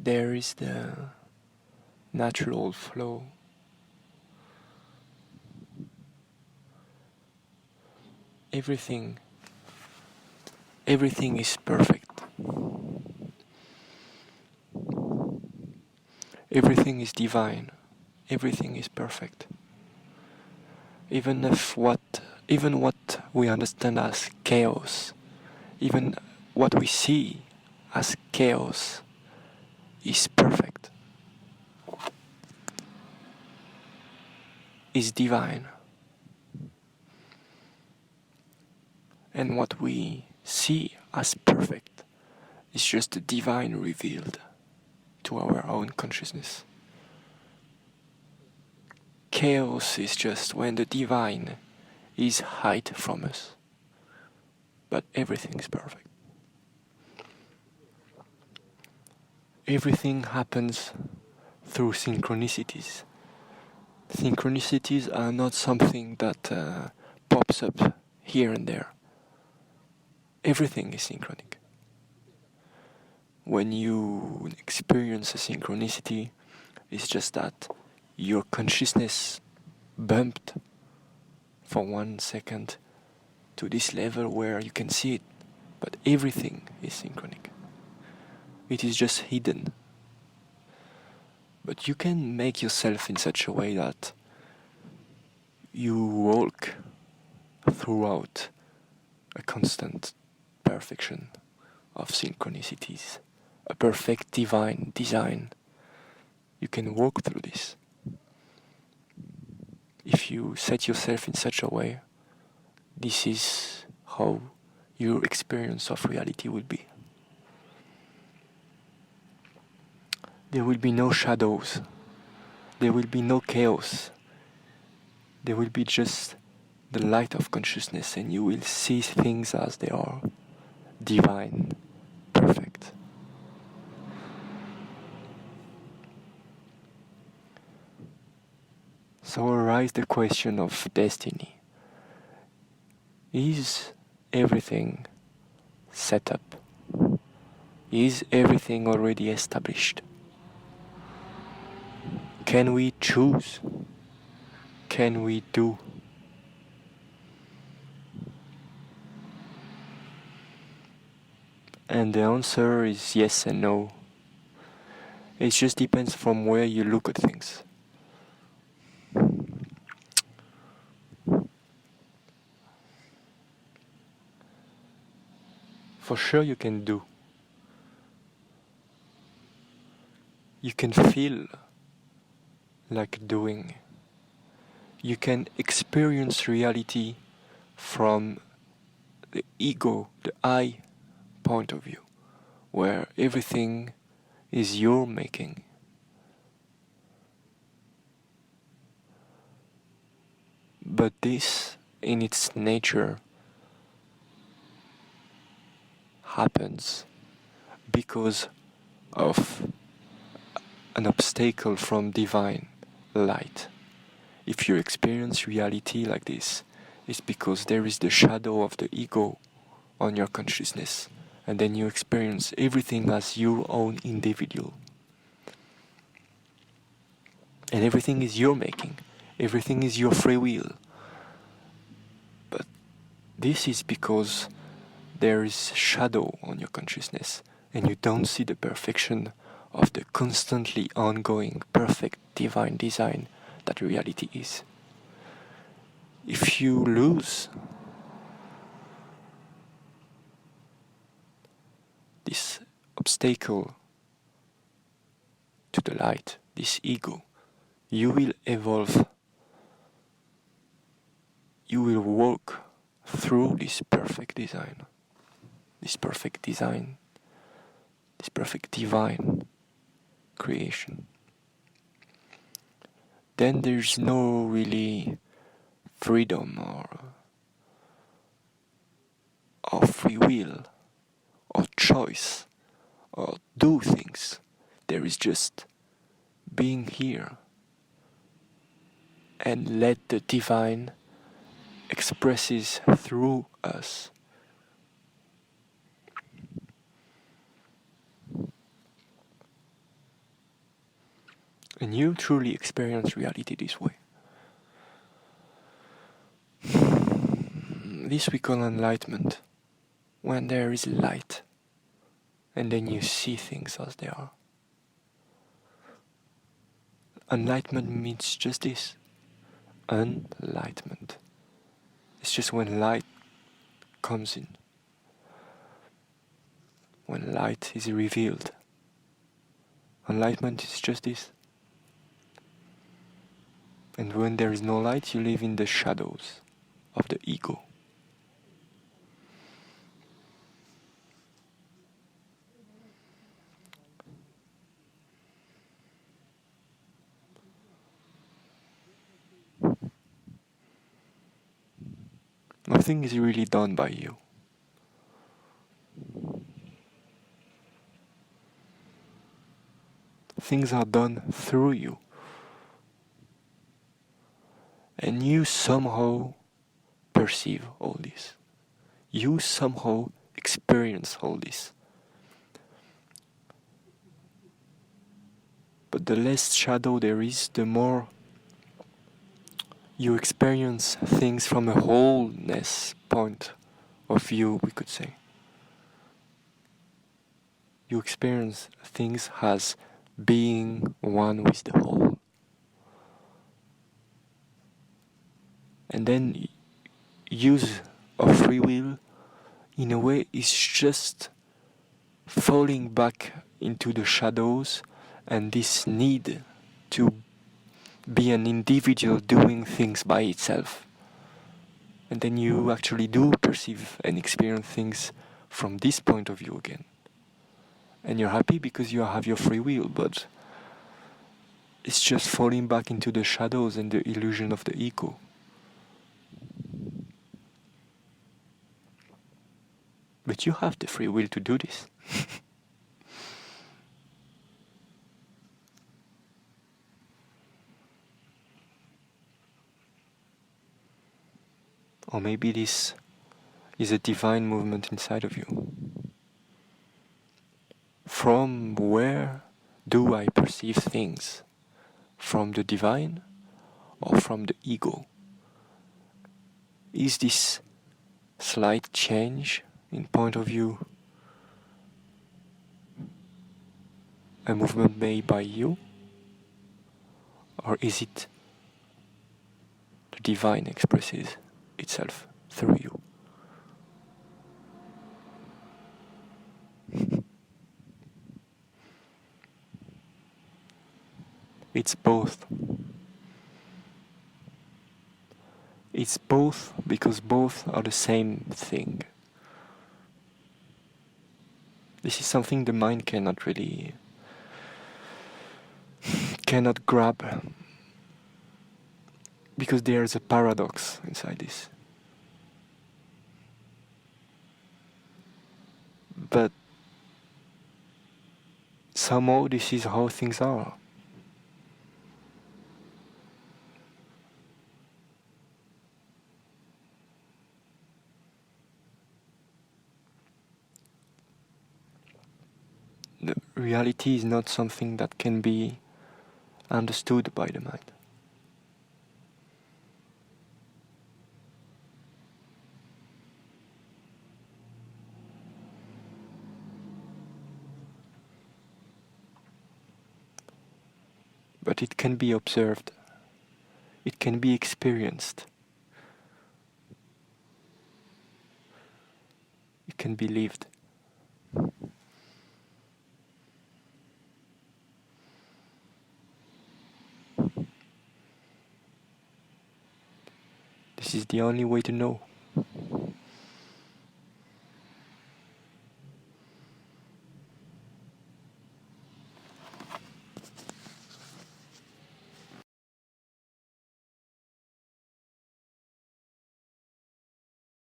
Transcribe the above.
there is the natural flow. Everything is perfect. Everything is divine. Everything is perfect. Even what we understand as chaos, even what we see as chaos is perfect, is divine. And what we see as perfect is just the divine revealed to our own consciousness. Chaos is just when the divine is hid from us, but everything is perfect. Everything happens through synchronicities. Synchronicities are not something that pops up here and there. Everything is synchronic. When you experience a synchronicity, it's just that your consciousness bumped for 1 second to this level where you can see it, but everything is synchronic. It is just hidden. But you can make yourself in such a way that you walk throughout a constant perfection of synchronicities, a perfect divine design. You can walk through this. If you set yourself in such a way, this is how your experience of reality will be. There will be no shadows. There will be no chaos. There will be just the light of consciousness, and you will see things as they are, divine, perfect. So arises the question of destiny. Is everything set up? Is everything already established? Can we choose? Can we do? And the answer is yes and no. It just depends from where you look at things. For sure you can do. You can feel like doing. You can experience reality from the ego, the I point of view, where everything is your making. But this, in its nature, happens because of an obstacle from divine light. If you experience reality like this, it's because there is the shadow of the ego on your consciousness, and then you experience everything as your own individual. And everything is your making, everything is your free will. But this is because there is shadow on your consciousness, and you don't see the perfection of the constantly ongoing perfect divine design that reality is. If you lose this obstacle to the light, this ego, you will evolve. You will walk through this perfect design, this perfect design, this perfect divine creation. Then there's no really freedom or free will or choice or do things. There is just being here and let the divine expresses through us. And you truly experience reality this way. This we call enlightenment, when there is light, and then you see things as they are. Enlightenment means just this. Enlightenment. It's just when light comes in. When light is revealed. Enlightenment is just this. And when there is no light, you live in the shadows of the ego. Nothing is really done by you. Things are done through you. And you somehow perceive all this. You somehow experience all this. But the less shadow there is, the more you experience things from a wholeness point of view, we could say. You experience things as being one with the whole. And then use of free will, in a way, is just falling back into the shadows and this need to be an individual doing things by itself. And then you actually do perceive and experience things from this point of view again. And you're happy because you have your free will, but it's just falling back into the shadows and the illusion of the ego. But you have the free will to do this. Or maybe this is a divine movement inside of you. From where do I perceive things? From the divine or from the ego? Is this slight change in point of view a movement made by you? Or is it the divine expresses itself through you? It's both. It's both because both are the same thing. This is something the mind cannot grab, because there is a paradox inside this. But somehow this is how things are. The reality is not something that can be understood by the mind. But it can be observed. It can be experienced. It can be lived. This is the only way to know.